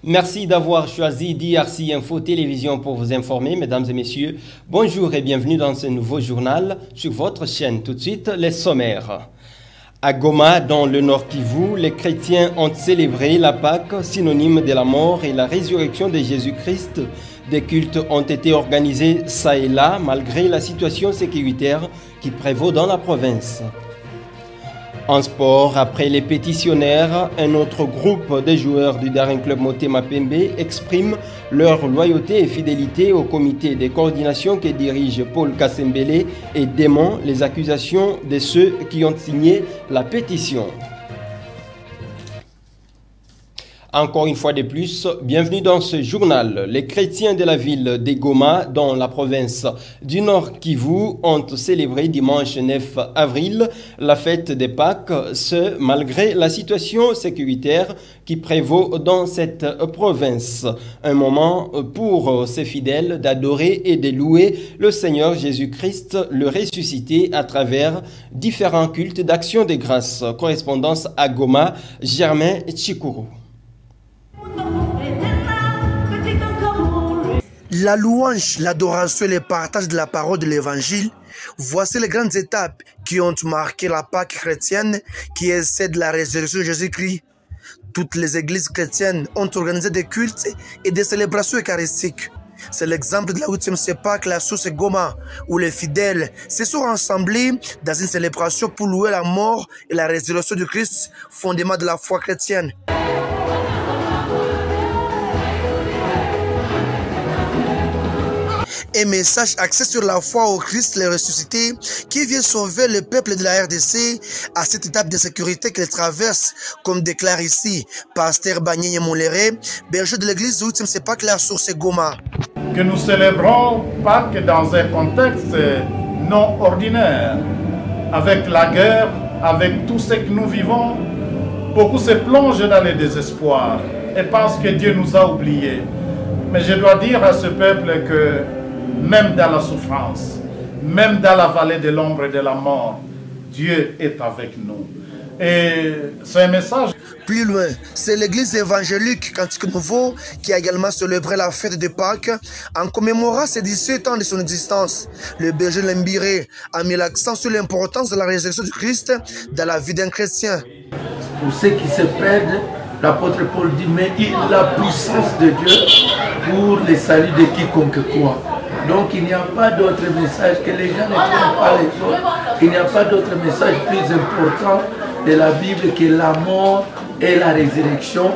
Merci d'avoir choisi DRC Info Télévision pour vous informer, mesdames et messieurs. Bonjour et bienvenue dans ce nouveau journal sur votre chaîne. Tout de suite, les sommaires. À Goma, dans le Nord Kivu, les chrétiens ont célébré la Pâque, synonyme de la mort et la résurrection de Jésus-Christ. Des cultes ont été organisés ça et là, malgré la situation sécuritaire qui prévaut dans la province. En sport, après les pétitionnaires, un autre groupe de joueurs du Daring Club Motema Pembe exprime leur loyauté et fidélité au comité de coordination que dirige Paul Kassembele et dément les accusations de ceux qui ont signé la pétition. Encore une fois de plus, bienvenue dans ce journal. Les chrétiens de la ville de Goma, dans la province du Nord Kivu, ont célébré dimanche 9 avril la fête des Pâques, ce malgré la situation sécuritaire qui prévaut dans cette province. Un moment pour ces fidèles d'adorer et de louer le Seigneur Jésus-Christ, le ressuscité à travers différents cultes d'action de grâce. Correspondance à Goma, Germain Chikuru. La louange, l'adoration et le partage de la parole de l'évangile, voici les grandes étapes qui ont marqué la Pâque chrétienne qui est celle de la résurrection de Jésus-Christ. Toutes les églises chrétiennes ont organisé des cultes et des célébrations eucharistiques. C'est l'exemple de la 8e Pâque, la source Goma, où les fidèles se sont rassemblés dans une célébration pour louer la mort et la résurrection du Christ, fondement de la foi chrétienne. Un message axé sur la foi au Christ le ressuscité qui vient sauver le peuple de la RDC à cette étape de sécurité qu'il traverse, comme déclare ici Pasteur Bagné Moléré, berger de l'église 8e Pâque, la source Goma. Que nous célébrons Pâques dans un contexte non ordinaire, avec la guerre, avec tout ce que nous vivons. Beaucoup se plongent dans le désespoir et pensent que Dieu nous a oubliés. Mais je dois dire à ce peuple que même dans la souffrance, même dans la vallée de l'ombre et de la mort, Dieu est avec nous. Et c'est un message. Plus loin, c'est l'église évangélique Cantique Nouveau qui a également célébré la fête de Pâques en commémorant ses 17 ans de son existence. Le berger Lembiré a mis l'accent sur l'importance de la résurrection du Christ dans la vie d'un chrétien. Pour ceux qui se perdent, l'apôtre Paul dit, mais il a la puissance de Dieu pour le salut de quiconque croit. Donc il n'y a pas d'autre message que les gens ne prennent pas les autres. Il n'y a pas d'autre message plus important de la Bible que la mort et la résurrection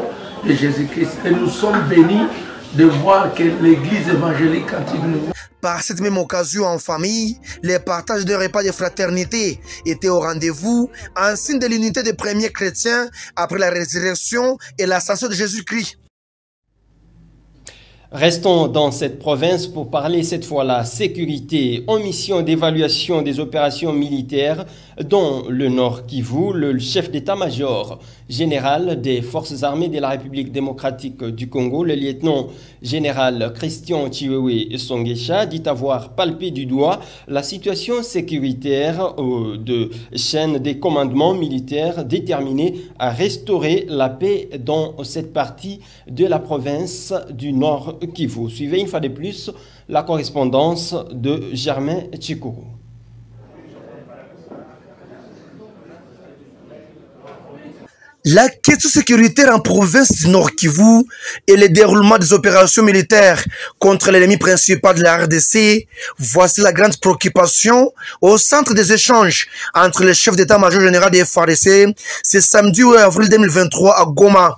de Jésus-Christ. Et nous sommes bénis de voir que l'église évangélique Cantique Nouveau. Par cette même occasion en famille, les partages de repas de fraternité étaient au rendez-vous en signe de l'unité des premiers chrétiens après la résurrection et l'ascension de Jésus-Christ. Restons dans cette province pour parler cette fois-là sécurité en mission d'évaluation des opérations militaires dans le Nord Kivu. Le chef d'état-major général des forces armées de la République démocratique du Congo, le lieutenant général Christian Chiwewe Songesha, dit avoir palpé du doigt la situation sécuritaire de chaîne des commandements militaires déterminés à restaurer la paix dans cette partie de la province du Nord Kivu. Suivez une fois de plus la correspondance de Germain Chikuru. La question sécuritaire en province du Nord Kivu et le déroulement des opérations militaires contre l'ennemi principal de la RDC, voici la grande préoccupation au centre des échanges entre le chef d'état-major général des FARDC ce samedi 8 avril 2023 à Goma.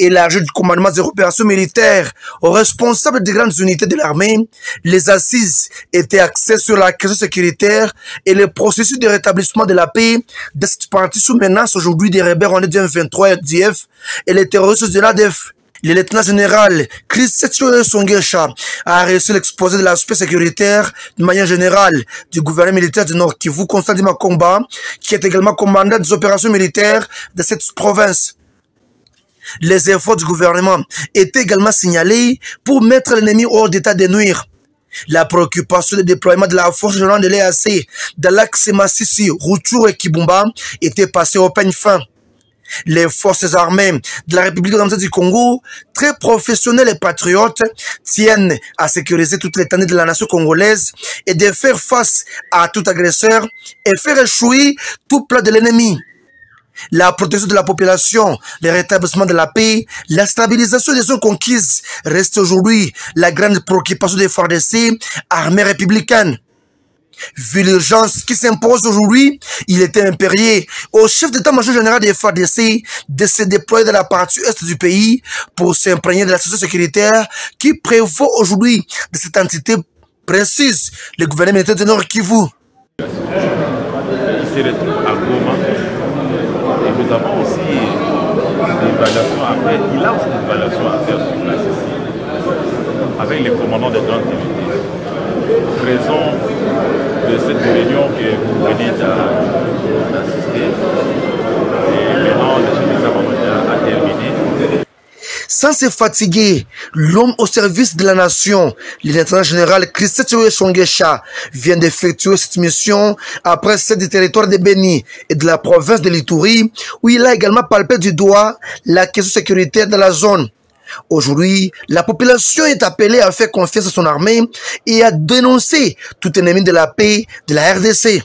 Élargi du commandement des opérations militaires aux responsables des grandes unités de l'armée, les assises étaient axées sur la question sécuritaire et le processus de rétablissement de la paix de cette partie sous menace aujourd'hui des rebelles en 2023 RDF et les terroristes de l'ADF. Le lieutenant général Christian Songesha a reçu l'exposé de l'aspect sécuritaire de manière générale du gouvernement militaire du Nord Kivu, Constantin Makomba, qui est également commandant des opérations militaires de cette province. Les efforts du gouvernement étaient également signalés pour mettre l'ennemi hors d'état de nuire. La préoccupation du déploiement de la force générale de l'EAC dans l'axe Massissi, Rutshuru et Kibumba était passée au peigne fin. Les forces armées de la République démocratique du Congo, très professionnelles et patriotes, tiennent à sécuriser toute l'étendue de la nation congolaise et de faire face à tout agresseur et faire échouer tout plan de l'ennemi. La protection de la population, le rétablissement de la paix, la stabilisation des zones conquises reste aujourd'hui la grande préoccupation des FARDC, armée républicaine. Vu l'urgence qui s'impose aujourd'hui, il était impérieux au chef d'état-major général des FARDC de se déployer dans la partie est du pays pour s'imprégner de la situation sécuritaire qui prévaut aujourd'hui de cette entité précise, le gouvernement militaire du Nord Kivu. Il se retrouve à Goma et nous avons aussi des évaluations à faire. Il a aussi des évaluations à faire sur place ici, avec les commandants des grandes unités. Raison de cette réunion que vous venez d'assister. Et maintenant, le chef d'état-major a terminé. Sans se fatiguer, l'homme au service de la nation, l'intendant général Christian Songesha, vient d'effectuer cette mission après celle du territoire de Beni et de la province de l'Ituri, où il a également palpé du doigt la question sécuritaire de la zone. Aujourd'hui, la population est appelée à faire confiance à son armée et à dénoncer tout ennemi de la paix de la RDC.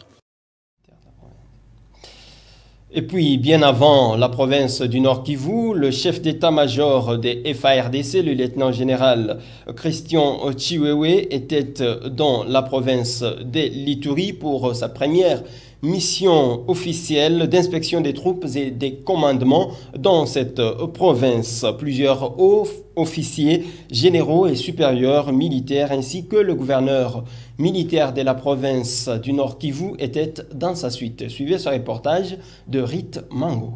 Et puis, bien avant la province du Nord Kivu, le chef d'état-major des FARDC, le lieutenant-général Christian Chiwewe, était dans la province de l'Ituri pour sa première mission officielle d'inspection des troupes et des commandements dans cette province. Plusieurs hauts officiers, généraux et supérieurs militaires ainsi que le gouverneur militaire de la province du Nord Kivu étaient dans sa suite. Suivez ce reportage de Rit Mango.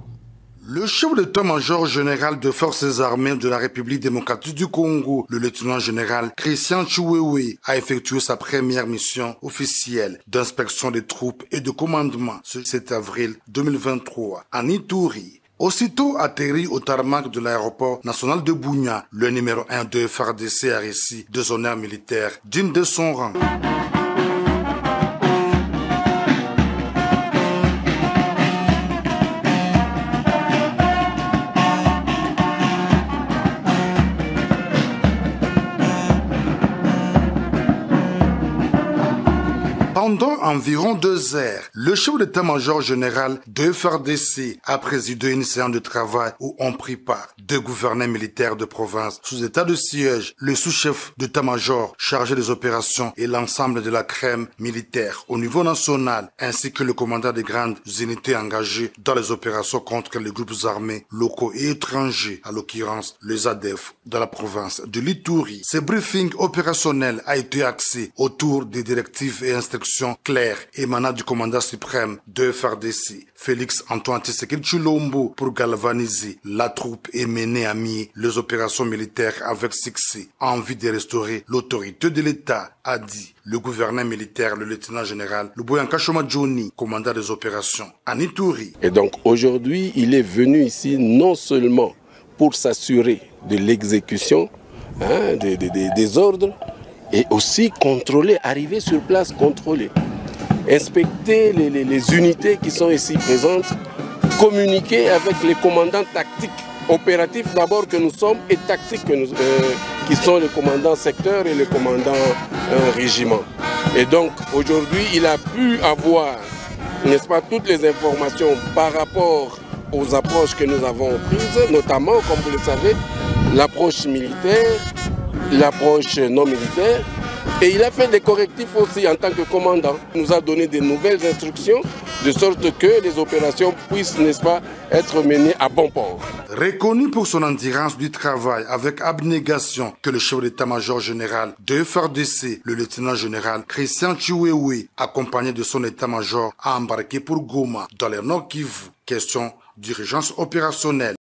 Le chef d'état-major général des forces armées de la République démocratique du Congo, le lieutenant-général Christian Chiwewe, a effectué sa première mission officielle d'inspection des troupes et de commandement ce 7 avril 2023 en Ituri. Aussitôt atterri au tarmac de l'aéroport national de Bunia, le numéro 1 de FARDC a reçu des honneurs militaires dignes de son rang. Pendant environ 2 heures, le chef d'état-major général de FARDC a présidé une séance de travail où ont pris part 2 gouverneurs militaires de province sous état de siège, le sous-chef d'état-major chargé des opérations et l'ensemble de la crème militaire au niveau national, ainsi que le commandant des grandes unités engagées dans les opérations contre les groupes armés locaux et étrangers, à l'occurrence les ADF, dans la province de l'Ituri. Ce briefing opérationnel a été axé autour des directives et instructions claires émanant du commandant suprême de FARDC, Félix Antoine Tshisekedi Tshilombo, pour galvaniser la troupe et mener à bien les opérations militaires avec succès en vue de restaurer l'autorité de l'État, a dit le gouverneur militaire, le lieutenant-général Luboyanka Choma Johnny, commandant des opérations en Ituri. Et donc aujourd'hui, il est venu ici non seulement pour s'assurer de l'exécution des ordres, et aussi contrôler, arriver sur place, contrôler, inspecter les unités qui sont ici présentes, communiquer avec les commandants tactiques, opératifs d'abord que nous sommes et tactiques qui sont les commandants secteur et les commandants régiment. Et donc aujourd'hui il a pu avoir, n'est-ce pas, toutes les informations par rapport aux approches que nous avons prises, notamment, comme vous le savez, l'approche militaire, l'approche non militaire, et il a fait des correctifs aussi en tant que commandant. Il nous a donné des nouvelles instructions de sorte que les opérations puissent, n'est-ce pas, être menées à bon port. Reconnu pour son endurance du travail avec abnégation que le chef d'état-major général de FARDC, le lieutenant-général Christian Chiwewe, accompagné de son état-major, a embarqué pour Goma dans le Nord Kivu. Question d'urgence opérationnelle.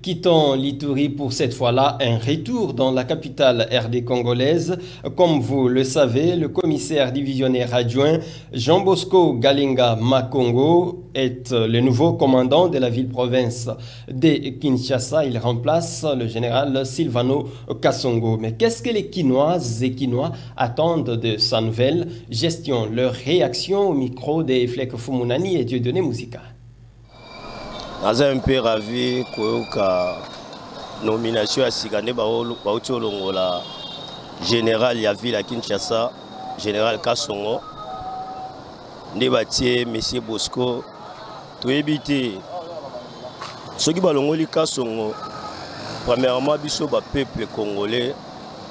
Quittons l'Ituri pour cette fois-là un retour dans la capitale RD congolaise. Comme vous le savez, le commissaire divisionnaire adjoint Jean Bosco Galinga Makongo est le nouveau commandant de la ville-province de Kinshasa. Il remplace le général Silvano Kassongo. Mais qu'est-ce que les Kinoises et Kinois attendent de sa nouvelle gestion? Leur réaction au micro des Fleck Fumunani et Dieudonné Musica. Naza un peu ravi que nomination à Sigane Baoutiolongo la général Yavi la Kinshasa, général Kassongo, Nebatier, Monsieur Bosco, tout éviter. Ceux qui balongent les Kassongo, premièrement, biso ba peuple congolais,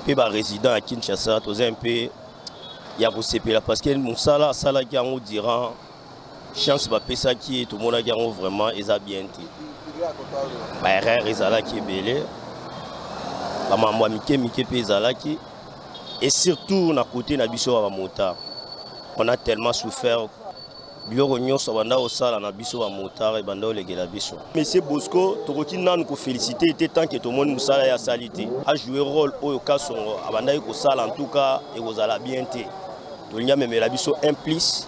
puis ba résident à Kinshasa, tous un peu, il y a là parce que Moussala, Sala qui en durant, chance ba pesa qui tout le monde a vraiment ils a bien été. Ba erreur ezala qui belé, ba mambo mike pe ezala qui, et surtout na côté na biso ba motard, on a tellement souffert. Monsieur Bosco, nous féliciter tant que tout le monde nous a salité. A joué rôle au cas où en tout cas et vous allez bien été. Tout le monde la biso implice,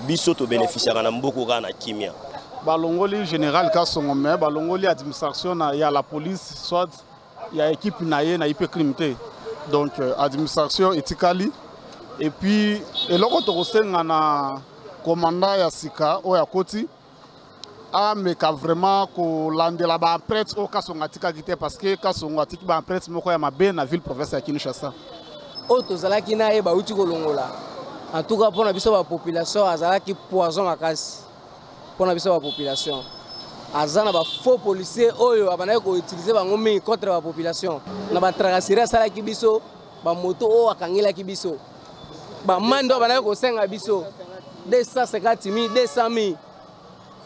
biso to bénéficiaire en beaucoup na kimia. Balongoli général Kassongo mais balongoli administration il y a la police soit il y a équipe na IP criminalité. Donc administration éthiquement et puis et l'autre na commandant ya sika o ya koti a meka vraiment ko landela ba prêtre au Kassongo atika kité parce que Kassongo atiki ba prêtre moko ya mabe na ville province ya Kinshasa o to zalaki na e ba uti ko longola en tout cas pour na biso ba population azalaki poison makasi pour na biso ba population azana ba faux policiers oyo abana ko utiliser bango mi contre la population na ba tracasserie sala ki biso ba moto o akangela ki biso ba mando abana ko senga biso 250 000, 200 000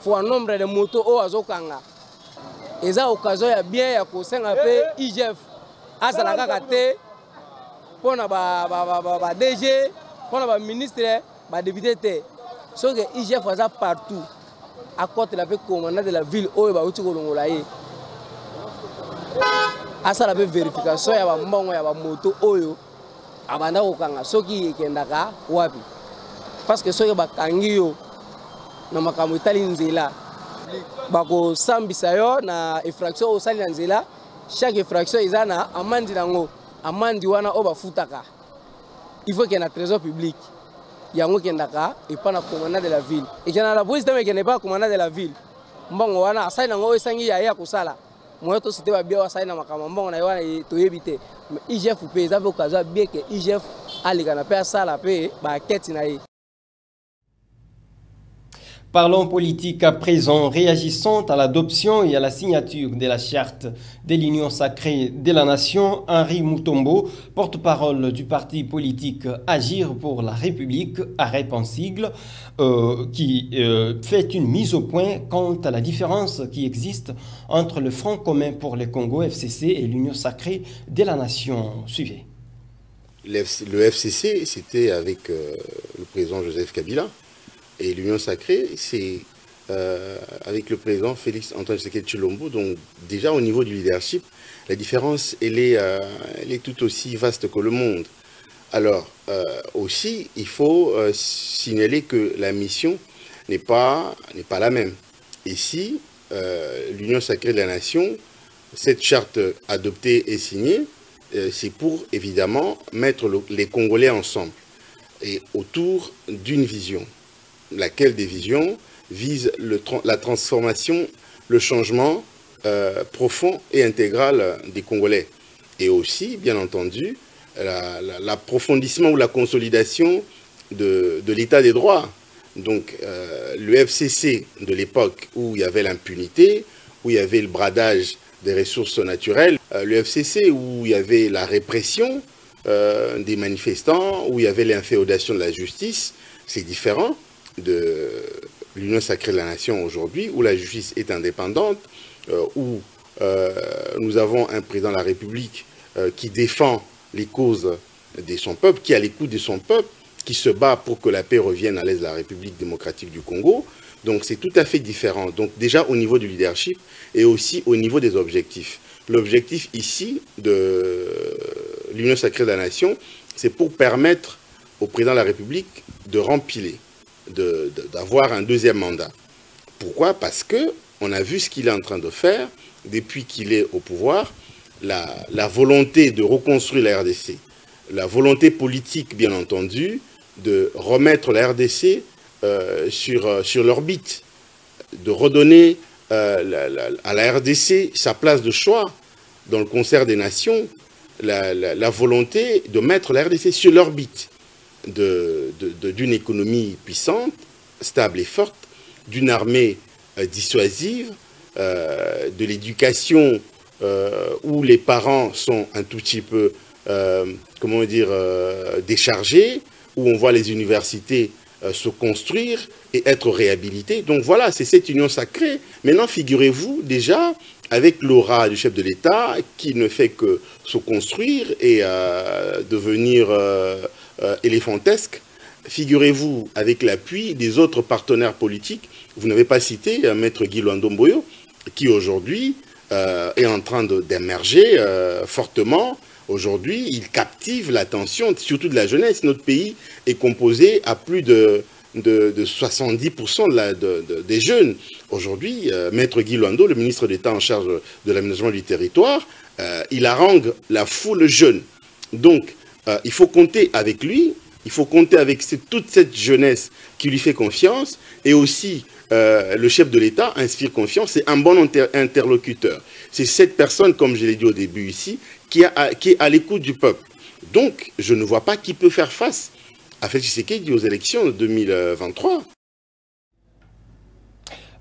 fois nombre de motos au azokanga. Et ça occasion ya bien ya kosenga pe IGF azalaka kate pona ba DG pona ba ministre ba député te. So que IGF aza partout à côté la commandant de la ville oyo ba uti kolongola ye. Asa la vérification ya ba mbongo ya ba moto oyo abanda kokanga soki ekendaka wapi. Parce que soki bakangi yo na makambo etali nzela bako sambisa yo na infraction osali na nzela chaque infraction eza na amandi nango amandi wana o bafutaka il faut qu'il y ait un trésor public yango kendaka et pas na commandant de la ville et kana la police teme kene pas commandant de la ville mbongo wana asali nango esangi ya kosala moyo to site ba bia asali na makambo mbongo na yo wana to yebite mais IGF pe eza pe okaza bien que IGF alikana pe asala pe ba keti na ye. Parlons politique à présent, réagissant à l'adoption et à la signature de la charte de l'Union sacrée de la Nation. Henri Mutombo, porte-parole du parti politique Agir pour la République, AREP en sigle, qui fait une mise au point quant à la différence qui existe entre le Front commun pour le Congo, FCC, et l'Union sacrée de la Nation. Suivez. Le FCC, c'était avec le président Joseph Kabila. Et l'Union sacrée, c'est avec le président Félix Antoine Tshisekedi Tshilombo. Donc déjà au niveau du leadership, la différence, elle est tout aussi vaste que le monde. Alors aussi, il faut signaler que la mission n'est pas la même. Ici, l'Union sacrée de la Nation, cette charte adoptée et signée, c'est pour évidemment mettre les Congolais ensemble et autour d'une vision. Laquelle des visions vise la transformation, le changement profond et intégral des Congolais. Et aussi, bien entendu, l'approfondissement ou la consolidation de l'état des droits. Donc, le FCC de l'époque où il y avait l'impunité, où il y avait le bradage des ressources naturelles, le FCC où il y avait la répression des manifestants, où il y avait l'inféodation de la justice, c'est différent de l'Union sacrée de la Nation aujourd'hui, où la justice est indépendante, où nous avons un président de la République qui défend les causes de son peuple, qui est à l'écoute de son peuple, qui se bat pour que la paix revienne à l'est de la République démocratique du Congo. Donc c'est tout à fait différent. Donc déjà au niveau du leadership et aussi au niveau des objectifs. L'objectif ici de l'Union sacrée de la Nation, c'est pour permettre au président de la République de rempiler, d'avoir un deuxième mandat. Pourquoi? Parce qu'on a vu ce qu'il est en train de faire depuis qu'il est au pouvoir, la volonté de reconstruire la RDC, la volonté politique bien entendu de remettre la RDC sur l'orbite, de redonner à la RDC sa place de choix dans le concert des nations, la volonté de mettre la RDC sur l'orbite d'une économie puissante, stable et forte, d'une armée dissuasive, de l'éducation où les parents sont un tout petit peu, comment dire, déchargés, où on voit les universités se construire et être réhabilitées. Donc voilà, c'est cette union sacrée. Maintenant, figurez-vous déjà, avec l'aura du chef de l'État, qui ne fait que se construire et devenir éléphantesque, figurez-vous, avec l'appui des autres partenaires politiques, vous n'avez pas cité Maître Guy Luando-Mboyo, qui aujourd'hui est en train d'émerger fortement. Aujourd'hui, il captive l'attention, surtout de la jeunesse. Notre pays est composé à plus de 70% des jeunes. Aujourd'hui, Maître Guy Luando, le ministre d'État en charge de l'aménagement du territoire, il harangue la foule jeune. Donc, il faut compter avec lui, il faut compter avec toute cette jeunesse qui lui fait confiance, et aussi le chef de l'État inspire confiance, c'est un bon interlocuteur. C'est cette personne, comme je l'ai dit au début ici, qui est à l'écoute du peuple. Donc, je ne vois pas qui peut faire face à Félix Tshisekedi aux élections de 2023.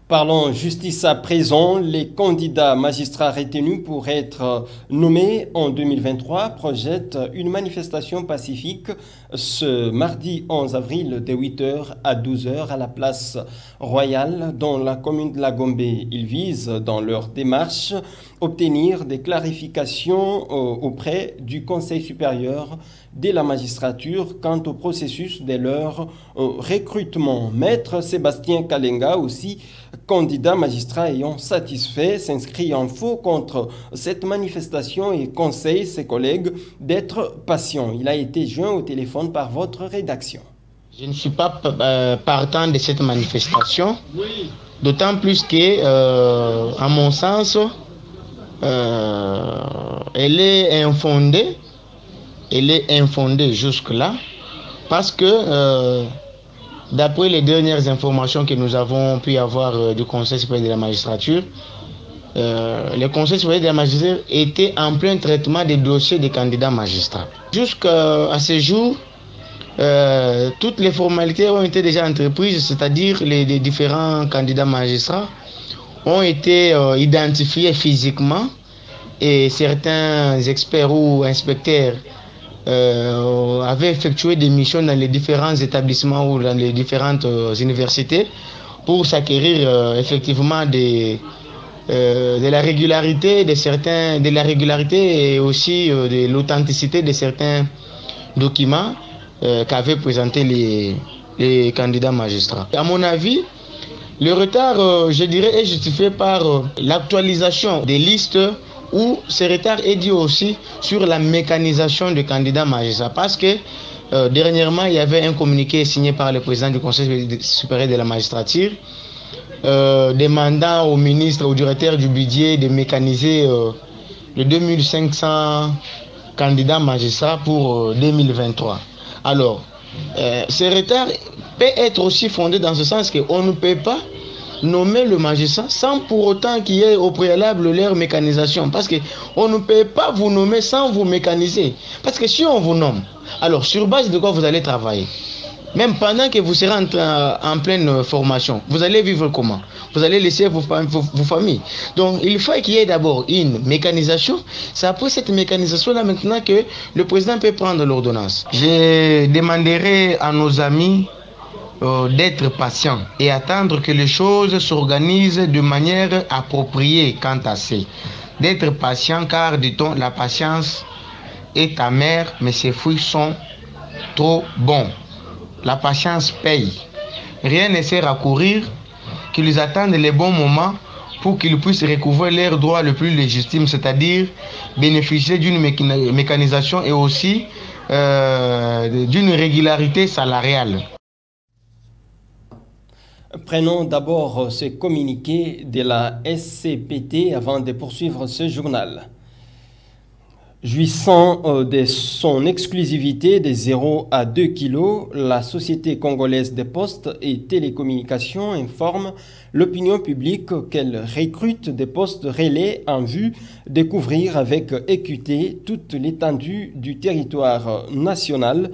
Parlons justice à présent. Les candidats magistrats retenus pour être nommés en 2023 projettent une manifestation pacifique ce mardi 11 avril de 8h à 12h à la place Royale dans la commune de la Gombe. Ils visent dans leur démarche obtenir des clarifications auprès du Conseil supérieur de la magistrature quant au processus de leur recrutement. Maître Sébastien Kalenga, aussi candidat magistrat ayant satisfait, s'inscrit en faux contre cette manifestation et conseille ses collègues d'être patients. Il a été joint au téléphone par votre rédaction. Je ne suis pas partant de cette manifestation, d'autant plus que, à mon sens, elle est infondée. Elle est infondée jusque-là parce que, d'après les dernières informations que nous avons pu avoir du Conseil supérieur de la magistrature, le Conseil supérieur de la magistrature était en plein traitement des dossiers des candidats magistrats. Jusqu'à ce jour, toutes les formalités ont été déjà entreprises, c'est-à-dire les différents candidats magistrats ont été identifiés physiquement et certains experts ou inspecteurs avaient effectué des missions dans les différents établissements ou dans les différentes universités pour s'acquérir effectivement de la régularité et aussi de l'authenticité de certains documents qu'avaient présentés les candidats magistrats. À mon avis, le retard, je dirais, est justifié par l'actualisation des listes, où ce retard est dû aussi sur la mécanisation des candidats magistrats. Parce que dernièrement, il y avait un communiqué signé par le président du Conseil supérieur de la magistrature demandant au ministre, au directeur du budget de mécaniser les 2500 candidats magistrats pour 2023. Alors, ce retard peut être aussi fondé dans ce sens qu'on ne peut pas nommer le magistrat sans pour autant qu'il y ait au préalable leur mécanisation. Parce qu'on ne peut pas vous nommer sans vous mécaniser. Parce que si on vous nomme, alors sur base de quoi vous allez travailler? Même pendant que vous serez en pleine formation, vous allez vivre comment? Vous allez laisser vos familles. Donc il faut qu'il y ait d'abord une mécanisation. C'est après cette mécanisation-là maintenant que le président peut prendre l'ordonnance. Je demanderai à nos amis d'être patients et attendre que les choses s'organisent de manière appropriée quant à ça. D'être patient car, dit-on, la patience est amère, mais ses fruits sont trop bons. La patience paye. Rien ne sert à courir, qu'ils attendent les bons moments pour qu'ils puissent recouvrer leur droit le plus légitime, c'est-à-dire bénéficier d'une mécanisation et aussi d'une régularité salariale. Prenons d'abord ce communiqué de la SCPT avant de poursuivre ce journal. Jouissant de son exclusivité des 0 à 2 kg, la Société congolaise des postes et télécommunications informe l'opinion publique qu'elle recrute des postes relais en vue de couvrir avec équité toute l'étendue du territoire national.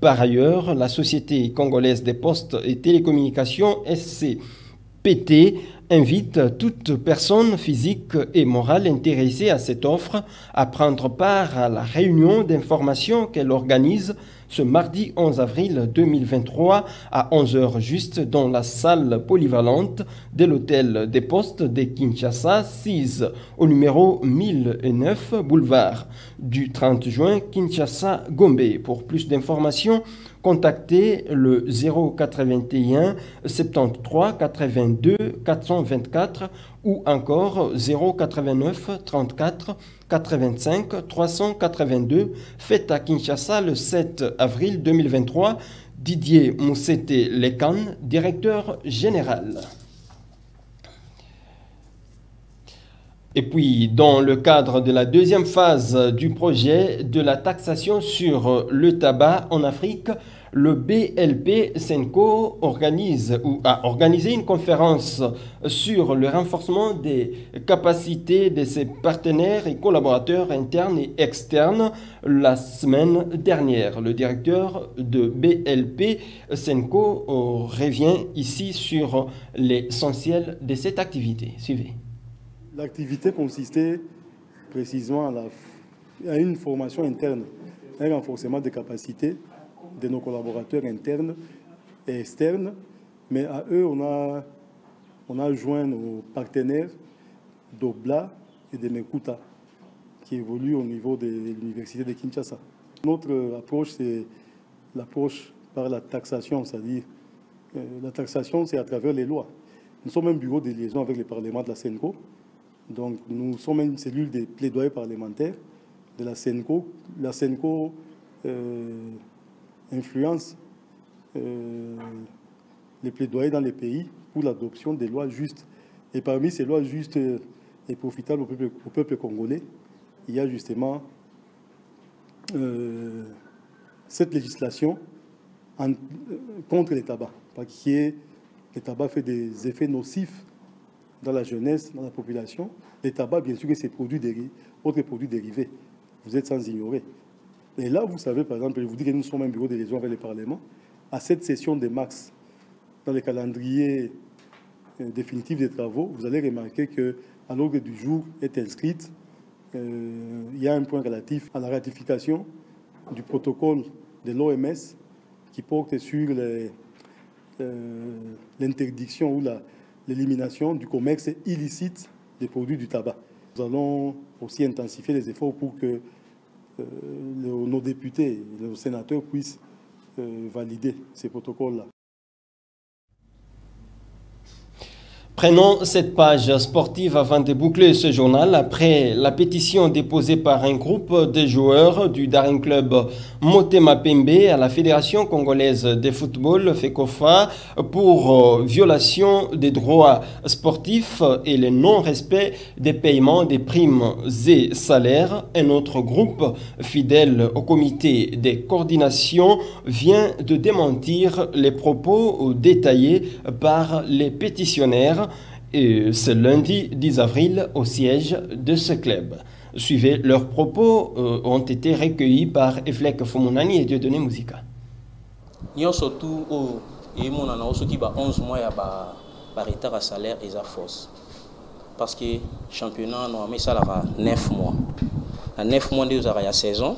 Par ailleurs, la Société congolaise des postes et télécommunications SCPT invite toute personne physique et morale intéressée à cette offre à prendre part à la réunion d'information qu'elle organise ce mardi 11 avril 2023 à 11h juste dans la salle polyvalente de l'hôtel des postes de Kinshasa 6 au numéro 1009 boulevard du 30 juin Kinshasa Gombe. Pour plus d'informations, contactez le 081 73 82 424 ou encore 089 34 85 382. Fête à Kinshasa le 7 avril 2023. Didier Moussete Lekan, directeur général. Et puis, dans le cadre de la deuxième phase du projet de la taxation sur le tabac en Afrique, le BLP Senco a organisé une conférence sur le renforcement des capacités de ses partenaires et collaborateurs internes et externes la semaine dernière. Le directeur de BLP Senco revient ici sur l'essentiel de cette activité. Suivez. L'activité consistait précisément à une formation interne, un renforcement des capacités de nos collaborateurs internes et externes, mais à eux, on a joint nos partenaires d'Obla et de Mekuta, qui évoluent au niveau de l'université de Kinshasa. Notre approche, c'est l'approche par la taxation, c'est-à-dire la taxation, c'est à travers les lois. Nous sommes un bureau de liaison avec le Parlement de la Senco, donc nous sommes une cellule de plaidoyer parlementaire de la Senco. La Senco influence les plaidoyers dans les pays pour l'adoption des lois justes. Et parmi ces lois justes et profitables au peuple congolais, il y a justement cette législation contre les tabacs, parce que le tabac fait des effets nocifs dans la jeunesse, dans la population. Les tabacs, bien sûr, c'est autres produits dérivés. Vous êtes sans ignorer. Et là, vous savez, par exemple, je vous dis que nous sommes un bureau de liaison avec le Parlement. À cette session de mars, dans le calendrier définitif des travaux, vous allez remarquer qu'à l'ordre du jour est inscrite, il y a un point relatif à la ratification du protocole de l'OMS qui porte sur l'interdiction ou l'élimination du commerce illicite des produits du tabac. Nous allons aussi intensifier les efforts pour que nos députés, nos sénateurs puissent valider ces protocoles-là. Prenons cette page sportive avant de boucler ce journal. Après la pétition déposée par un groupe de joueurs du Daring Club Motema Pembe à la Fédération congolaise de football FECOFA pour violation des droits sportifs et le non-respect des paiements des primes et salaires, un autre groupe fidèle au comité de coordination vient de démentir les propos détaillés par les pétitionnaires. Et ce lundi 10 avril au siège de ce club. Suivez, leurs propos ont été recueillis par Eflek Fomunani et Dieudonné Mouzika. Nous surtout au 11 mois par retard à salaire et à force. Parce que le championnat normalement ça va 9 mois. À 9 mois nous avons la saison.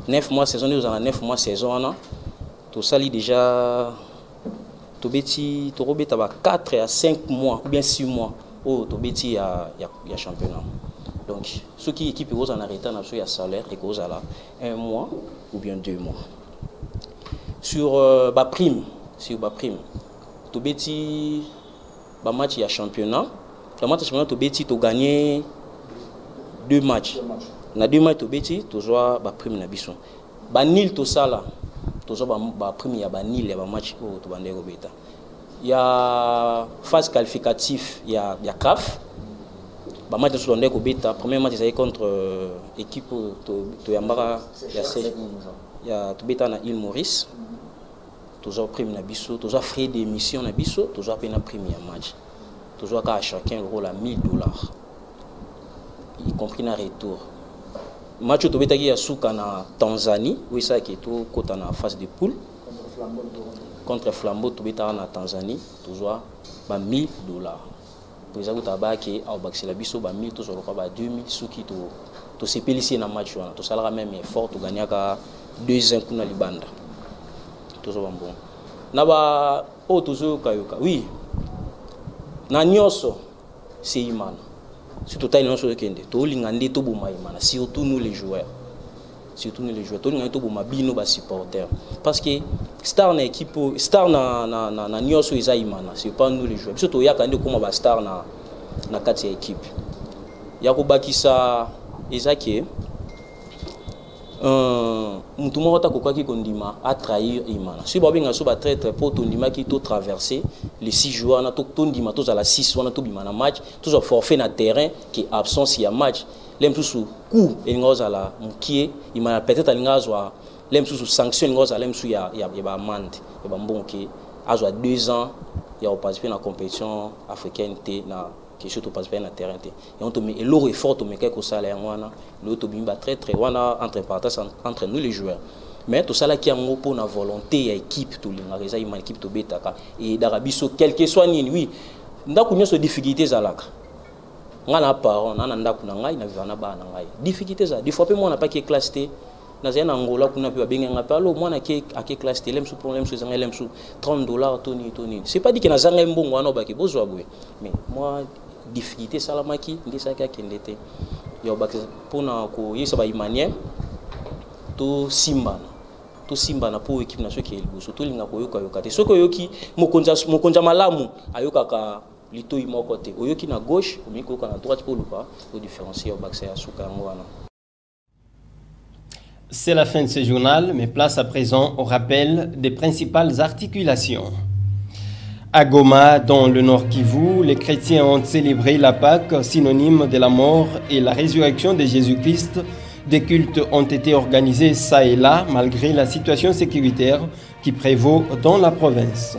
9 mois saison nous avons 9 mois saison. Tout ça déjà Tobeti, 4 à 5 mois ou bien 6 mois au Tobeti il y a championnat. Donc, ceux qui équipe en arrêtant il y a salaire et cause là 1 mois ou bien 2 mois. Sur la prime, Tobeti match il y a championnat. Le match championnat Tobeti tu gagné 2 matchs. Na 2 matchs Tobeti tu joues la prime na bison. Ba nil tout ça là. Il y a un match il y a phase qualificative, il y a CAF. Bah match sur l'ondé beta premier match ils contre équipe to yambara ya to beta na Île Maurice. Toujours prime na biso, toujours frais d'émission na biso, toujours payé na premier match. Toujours qu'à chacun le rôle à $1000, y compris na retour. Match to beta qui a souka na Tanzanie, oui ça qui est tout côté na phase de poule. Contre Flambeau to beta na Tanzanie, toujours ba $1000. Pour les autres qui au baxi la biso ba 1000 toujours ba 2000 souki to se pélicer na match wana, to salara même effort to gagner ka 2-1 kuna libanda. Toujours bon. Naba o toujours kayoka. Oui. Na nyoso c'est imana. Surtout taille nyoso kende. To lingande to boma imana. Surtout nous les joueurs. Surtout nous les joueurs. To lingande to boma bino ba supporters. Parce que star na équipe, star na nyoso eza imana. C'est pas nous les joueurs. Surtout yakande koma ba star na kati ya équipe. Yakobakisa ezaki mutu moko takokwaki kondima a trahir imana si babenga so ba traître po tondima ki to traverser les 6 joueurs na to tondima to za la 6 wana to bima na match to zo forfait na terrain qui absence ya match lem susu coup elingoza la mukie imana peut-être alingazwa lem susu sanction elingoza lem su ya ba amende ya ba mbonke azwa 2 ans ya participer na compétition africaine te na qui surtout passe bien na terrain et on te met et l'eau est fort to met quelque salaire wana l'autre bimba très wana entre partage entre nous les joueurs mais tout ça là qui a un pour na volonté ya équipe to linga reza ima équipe to betaka et darabiso quel que soit ni oui ndaku nyoso difficultés zalaka ngana parent na ndaku na ngai na vivana ba na ngai difficultés za des fois pe moi na pas qui classe té na zena ngola kuna pe benga ngapa lo moi na qui a qui classe té lem sous problème sous lem sous $30 toni c'est pas dit que na zanga mbongo wana ba ki bozwa boye mais moi difficulté salamaki ndisaka kendete yo bak pona ko yesa ba imanier to simbana po équipe na soki eliboso to linga ko yoka te soko yoki mokonza malamu ayoka ka litoi moko te oyoki na gauche omiko ka na droite pour lupa au différencier yo bak ya suka ngwana. C'est la fin de ce journal, mais place à présent au rappel des principales articulations. À Goma, dans le Nord Kivu, les chrétiens ont célébré la Pâque, synonyme de la mort et la résurrection de Jésus-Christ. Des cultes ont été organisés ça et là, malgré la situation sécuritaire qui prévaut dans la province.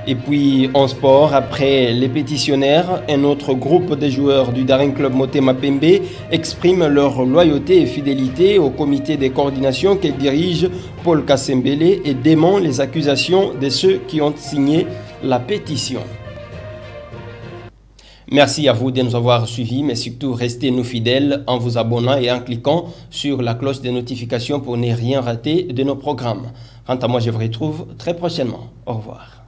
Et puis, en sport, après les pétitionnaires, un autre groupe de joueurs du Daring Club Motema Pembe exprime leur loyauté et fidélité au comité de coordination que dirige Paul Kassembele et dément les accusations de ceux qui ont signé la pétition. Merci à vous de nous avoir suivis, mais surtout restez-nous fidèles en vous abonnant et en cliquant sur la cloche de notification pour ne rien rater de nos programmes. Quant à moi, je vous retrouve très prochainement. Au revoir.